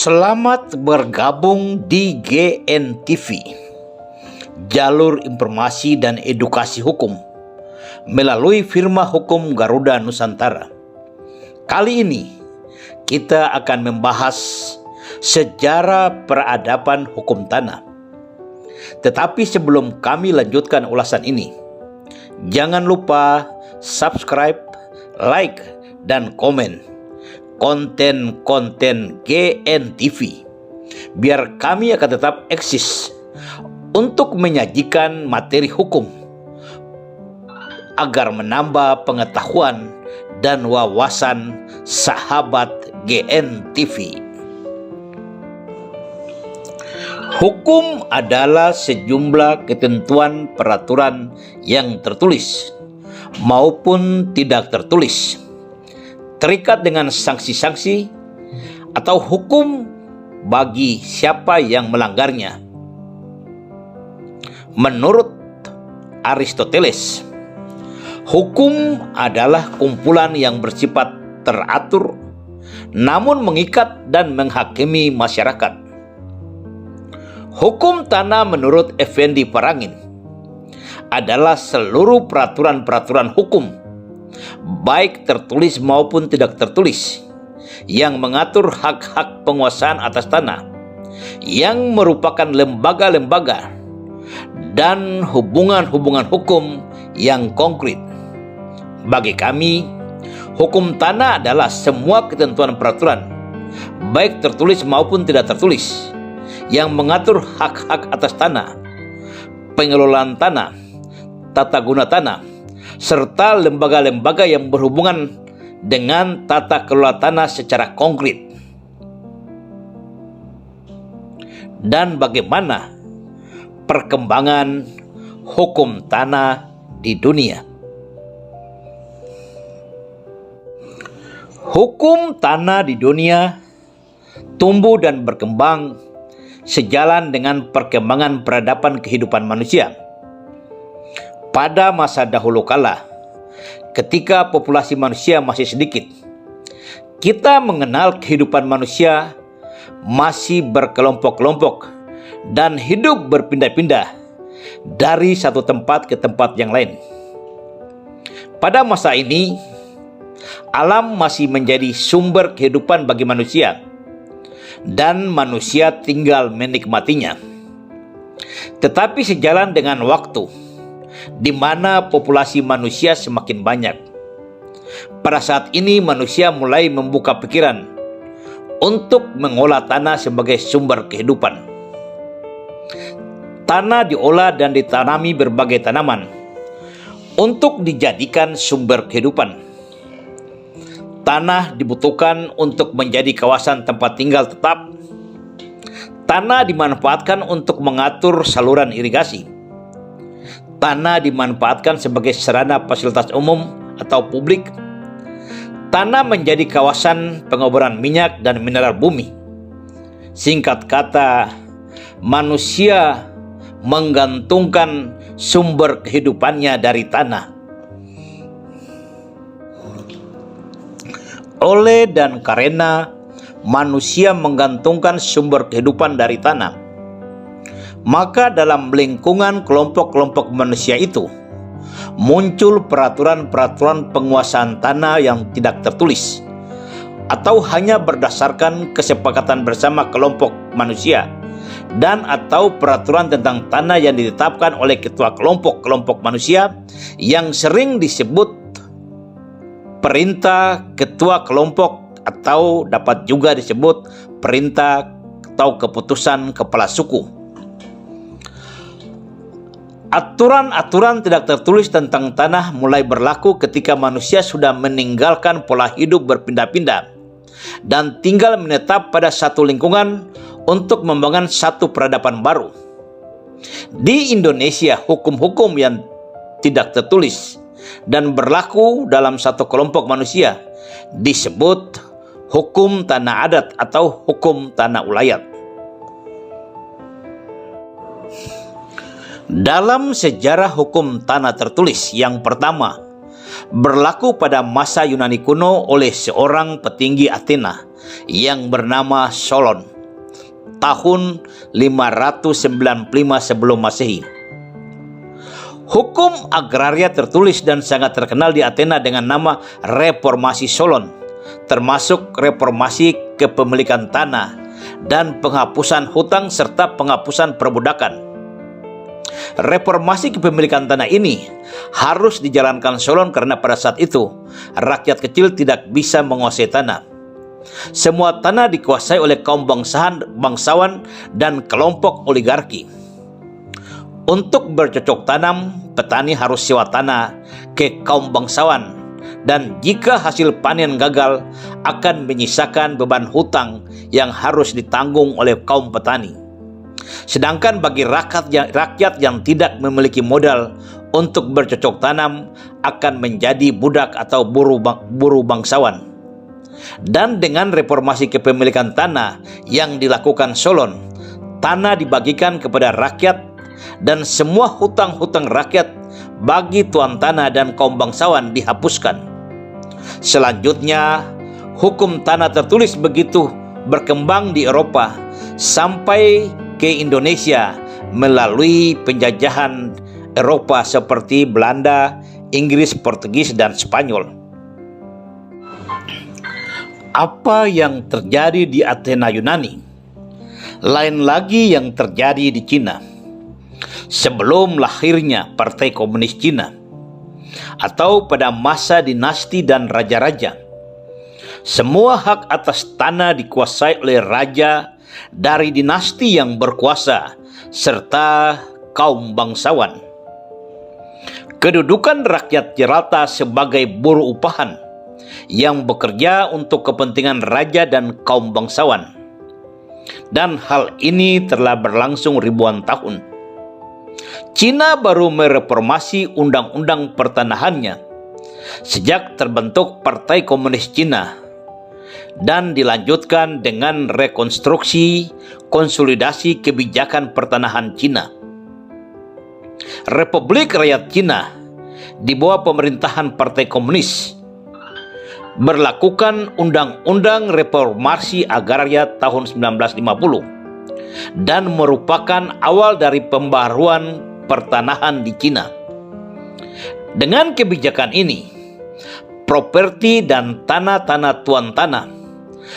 Selamat bergabung di GNTV, jalur informasi dan edukasi hukum melalui firma hukum Garuda Nusantara. Kali ini kita akan membahas sejarah peradaban hukum tanah. Tetapi sebelum kami lanjutkan ulasan ini, jangan lupa subscribe, like, dan komen konten-konten GNTV, biar kami akan tetap eksis untuk menyajikan materi hukum agar menambah pengetahuan dan wawasan sahabat GNTV. Hukum adalah sejumlah ketentuan peraturan yang tertulis maupun tidak tertulis, terikat dengan sanksi-sanksi atau hukum bagi siapa yang melanggarnya. Menurut Aristoteles, hukum adalah kumpulan yang bersifat teratur namun mengikat dan menghakimi masyarakat. Hukum tanah menurut Effendi Parangin adalah seluruh peraturan-peraturan hukum, baik tertulis maupun tidak tertulis, yang mengatur hak-hak penguasaan atas tanah, yang merupakan lembaga-lembaga dan hubungan-hubungan hukum yang konkret. Bagi kami, hukum tanah adalah semua ketentuan peraturan, baik tertulis maupun tidak tertulis, yang mengatur hak-hak atas tanah, pengelolaan tanah, tata guna tanah, serta lembaga-lembaga yang berhubungan dengan tata kelola tanah secara konkret. Dan bagaimana perkembangan hukum tanah di dunia. Hukum tanah di dunia tumbuh dan berkembang sejalan dengan perkembangan peradaban kehidupan manusia. Pada masa dahulu kala, ketika populasi manusia masih sedikit, kita mengenal kehidupan manusia masih berkelompok-kelompok dan hidup berpindah-pindah dari satu tempat ke tempat yang lain. Pada masa ini, alam masih menjadi sumber kehidupan bagi manusia, dan manusia tinggal menikmatinya. Tetapi sejalan dengan waktu, di mana populasi manusia semakin banyak, pada saat ini manusia mulai membuka pikiran untuk mengolah tanah sebagai sumber kehidupan. Tanah diolah dan ditanami berbagai tanaman untuk dijadikan sumber kehidupan. Tanah dibutuhkan untuk menjadi kawasan tempat tinggal tetap. Tanah dimanfaatkan untuk mengatur saluran irigasi. Tanah dimanfaatkan sebagai sarana fasilitas umum atau publik. Tanah menjadi kawasan pengoboran minyak dan mineral bumi. Singkat kata, manusia menggantungkan sumber kehidupannya dari tanah. Oleh dan karena manusia menggantungkan sumber kehidupan dari tanah, maka dalam lingkungan kelompok-kelompok manusia itu muncul peraturan-peraturan penguasaan tanah yang tidak tertulis atau hanya berdasarkan kesepakatan bersama kelompok manusia, dan atau peraturan tentang tanah yang ditetapkan oleh ketua kelompok-kelompok manusia yang sering disebut perintah ketua kelompok, atau dapat juga disebut perintah atau keputusan kepala suku. Aturan-aturan tidak tertulis tentang tanah mulai berlaku ketika manusia sudah meninggalkan pola hidup berpindah-pindah dan tinggal menetap pada satu lingkungan untuk membangun satu peradaban baru. Di Indonesia, hukum-hukum yang tidak tertulis dan berlaku dalam satu kelompok manusia disebut hukum tanah adat atau hukum tanah ulayat. Dalam sejarah hukum tanah tertulis yang pertama berlaku pada masa Yunani kuno oleh seorang petinggi Athena yang bernama Solon tahun 595 sebelum Masehi. Hukum agraria tertulis dan sangat terkenal di Athena dengan nama Reformasi Solon, termasuk reformasi kepemilikan tanah dan penghapusan hutang serta penghapusan perbudakan. Reformasi kepemilikan tanah ini harus dijalankan Solon karena pada saat itu rakyat kecil tidak bisa menguasai tanah. Semua tanah dikuasai oleh kaum bangsawan dan kelompok oligarki. Untuk bercocok tanam, petani harus sewa tanah ke kaum bangsawan, dan jika hasil panen gagal akan menyisakan beban hutang yang harus ditanggung oleh kaum petani. Sedangkan bagi rakyat yang tidak memiliki modal untuk bercocok tanam akan menjadi budak atau buruh bangsawan. Dan dengan reformasi kepemilikan tanah yang dilakukan Solon, tanah dibagikan kepada rakyat dan semua hutang-hutang rakyat bagi tuan tanah dan kaum bangsawan dihapuskan. Selanjutnya, hukum tanah tertulis begitu berkembang di Eropa sampai ke Indonesia melalui penjajahan Eropa seperti Belanda, Inggris, Portugis, dan Spanyol. Apa yang terjadi di Athena Yunani lain lagi yang terjadi di Cina sebelum lahirnya Partai Komunis Cina, atau pada masa dinasti dan raja-raja. Semua hak atas tanah dikuasai oleh raja dari dinasti yang berkuasa serta kaum bangsawan. Kedudukan rakyat jelata sebagai buruh upahan yang bekerja untuk kepentingan raja dan kaum bangsawan. Dan hal ini telah berlangsung ribuan tahun. Cina baru mereformasi undang-undang pertanahannya sejak terbentuk Partai Komunis Cina, dan dilanjutkan dengan rekonstruksi konsolidasi kebijakan pertanahan Cina. Republik Rakyat Cina di bawah pemerintahan Partai Komunis berlakukan Undang-Undang Reformasi Agraria tahun 1950 dan merupakan awal dari pembaharuan pertanahan di Cina. Dengan kebijakan ini, properti dan tanah-tanah tuan tanah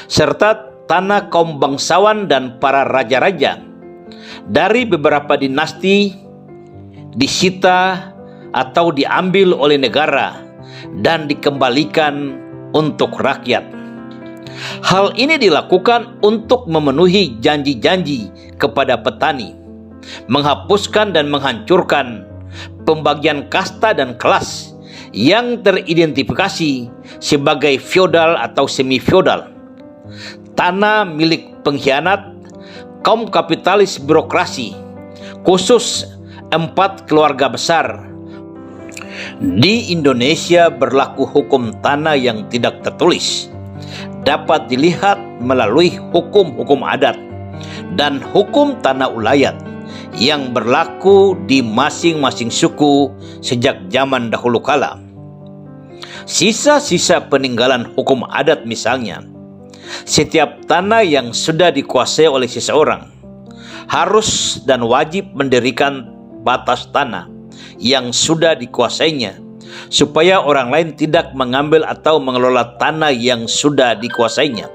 serta tanah kaum bangsawan dan para raja-raja dari beberapa dinasti disita atau diambil oleh negara dan dikembalikan untuk rakyat. Hal ini dilakukan untuk memenuhi janji-janji kepada petani, menghapuskan dan menghancurkan pembagian kasta dan kelas yang teridentifikasi sebagai feodal atau semi-feodal, tanah milik pengkhianat, kaum kapitalis birokrasi, khusus 4 keluarga besar. Di Indonesia berlaku hukum tanah yang tidak tertulis, dapat dilihat melalui hukum-hukum adat dan hukum tanah ulayat yang berlaku di masing-masing suku sejak zaman dahulu kala. Sisa-sisa peninggalan hukum adat misalnya, setiap tanah yang sudah dikuasai oleh seseorang harus dan wajib mendirikan batas tanah yang sudah dikuasainya, supaya orang lain tidak mengambil atau mengelola tanah yang sudah dikuasainya.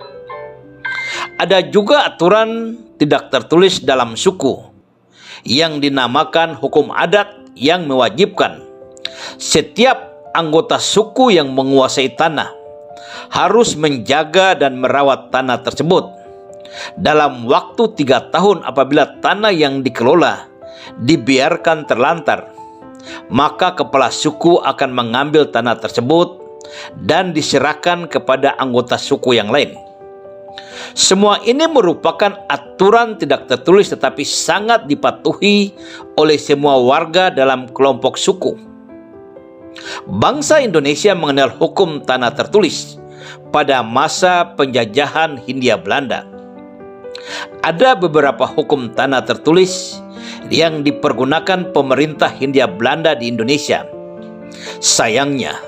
Ada juga aturan tidak tertulis dalam suku yang dinamakan hukum adat yang mewajibkan setiap anggota suku yang menguasai tanah harus menjaga dan merawat tanah tersebut dalam waktu 3 tahun. Apabila tanah yang dikelola dibiarkan terlantar, maka kepala suku akan mengambil tanah tersebut dan diserahkan kepada anggota suku yang lain. Semua ini merupakan aturan tidak tertulis tetapi sangat dipatuhi oleh semua warga dalam kelompok suku. Bangsa Indonesia mengenal hukum tanah tertulis pada masa penjajahan Hindia Belanda. Ada beberapa hukum tanah tertulis yang dipergunakan pemerintah Hindia Belanda di Indonesia. Sayangnya,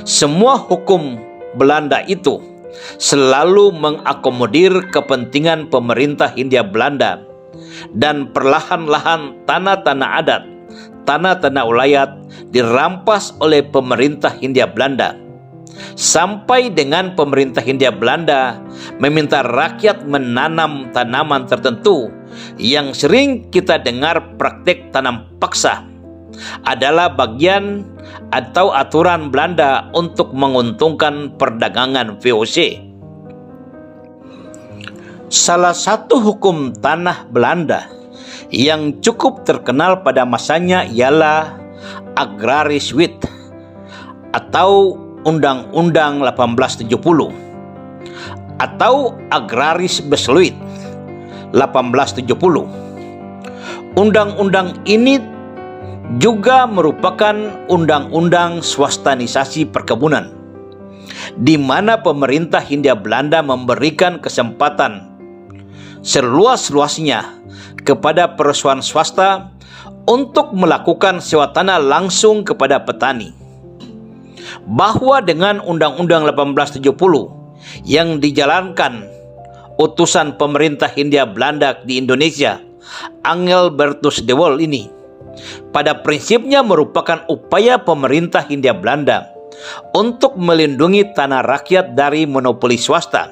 semua hukum Belanda itu selalu mengakomodir kepentingan pemerintah Hindia Belanda, dan perlahan-lahan tanah-tanah adat, tanah-tanah ulayat dirampas oleh pemerintah Hindia Belanda, sampai dengan pemerintah Hindia Belanda meminta rakyat menanam tanaman tertentu yang sering kita dengar praktek tanam paksa adalah bagian atau aturan Belanda untuk menguntungkan perdagangan VOC. Salah satu hukum tanah Belanda yang cukup terkenal pada masanya ialah Agraris Wet atau Undang-Undang 1870 atau Agraris Besluit 1870. Undang-undang ini juga merupakan undang-undang swastanisasi perkebunan, di mana pemerintah Hindia Belanda memberikan kesempatan seluas-luasnya kepada perusahaan swasta untuk melakukan sewa tanah langsung kepada petani. Bahwa dengan Undang-Undang 1870 yang dijalankan utusan pemerintah Hindia Belanda di Indonesia, Engelbertus de Waal ini, pada prinsipnya merupakan upaya pemerintah Hindia Belanda untuk melindungi tanah rakyat dari monopoli swasta.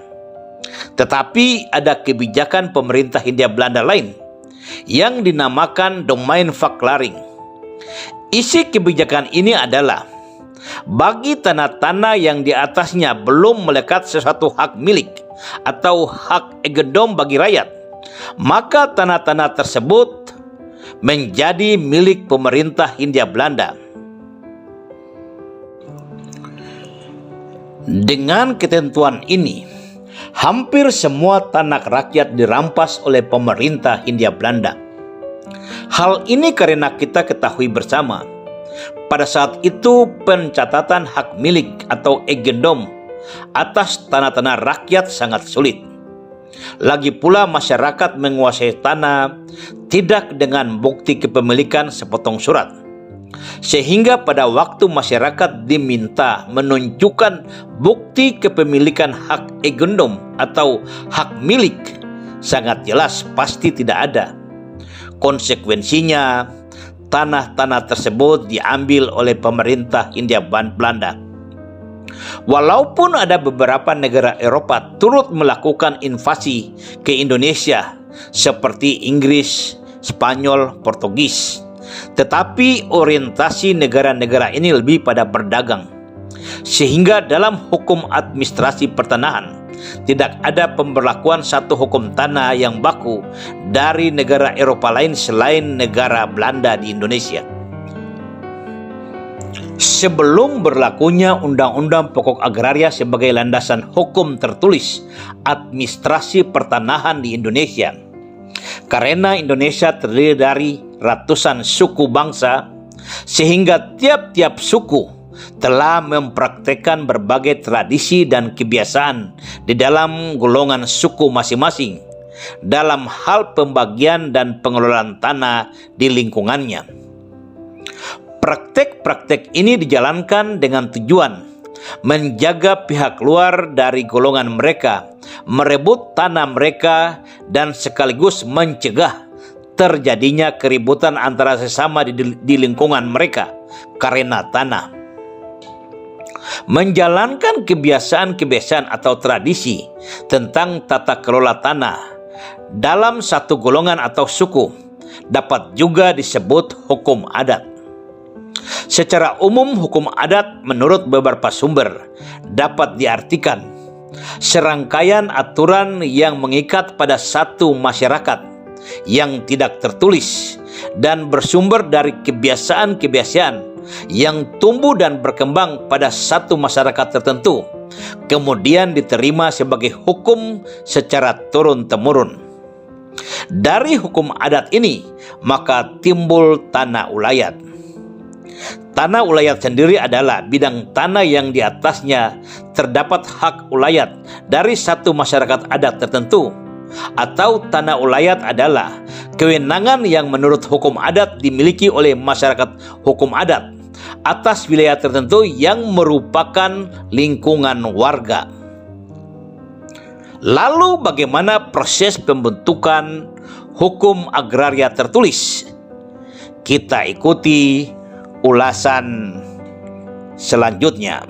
Tetapi ada kebijakan pemerintah Hindia Belanda lain yang dinamakan Domeinverklaring. Isi kebijakan ini adalah bagi tanah-tanah yang di atasnya belum melekat sesuatu hak milik atau hak eigendom bagi rakyat, maka tanah-tanah tersebut menjadi milik pemerintah Hindia Belanda. Dengan ketentuan ini, hampir semua tanah rakyat dirampas oleh pemerintah Hindia Belanda. Hal ini karena kita ketahui bersama, pada saat itu pencatatan hak milik atau eigendom atas tanah-tanah rakyat sangat sulit. Lagi pula masyarakat menguasai tanah tidak dengan bukti kepemilikan sepotong surat, sehingga pada waktu masyarakat diminta menunjukkan bukti kepemilikan hak eigendom atau hak milik, sangat jelas pasti tidak ada. Konsekuensinya, tanah-tanah tersebut diambil oleh pemerintah Hindia Belanda. Walaupun ada beberapa negara Eropa turut melakukan invasi ke Indonesia seperti Inggris, Spanyol, Portugis, tetapi orientasi negara-negara ini lebih pada berdagang, sehingga dalam hukum administrasi pertanahan tidak ada pemberlakuan satu hukum tanah yang baku dari negara Eropa lain selain negara Belanda di Indonesia. Sebelum berlakunya Undang-Undang Pokok Agraria sebagai landasan hukum tertulis administrasi pertanahan di Indonesia, karena Indonesia terdiri dari ratusan suku bangsa, sehingga tiap-tiap suku telah mempraktekkan berbagai tradisi dan kebiasaan di dalam golongan suku masing-masing dalam hal pembagian dan pengelolaan tanah di lingkungannya. Praktek-praktek ini dijalankan dengan tujuan menjaga pihak luar dari golongan mereka merebut tanah mereka dan sekaligus mencegah terjadinya keributan antara sesama di lingkungan mereka karena tanah. Menjalankan kebiasaan-kebiasaan atau tradisi tentang tata kelola tanah dalam satu golongan atau suku dapat juga disebut hukum adat. Secara umum, hukum adat menurut beberapa sumber dapat diartikan serangkaian aturan yang mengikat pada satu masyarakat yang tidak tertulis dan bersumber dari kebiasaan-kebiasaan yang tumbuh dan berkembang pada satu masyarakat tertentu, kemudian diterima sebagai hukum secara turun-temurun. Dari hukum adat ini, maka timbul tanah ulayat. Tanah ulayat sendiri adalah bidang tanah yang di atasnya terdapat hak ulayat dari satu masyarakat adat tertentu, atau tanah ulayat adalah kewenangan yang menurut hukum adat dimiliki oleh masyarakat hukum adat atas wilayah tertentu yang merupakan lingkungan warga. Lalu bagaimana proses pembentukan hukum agraria tertulis? Kita ikuti ulasan selanjutnya.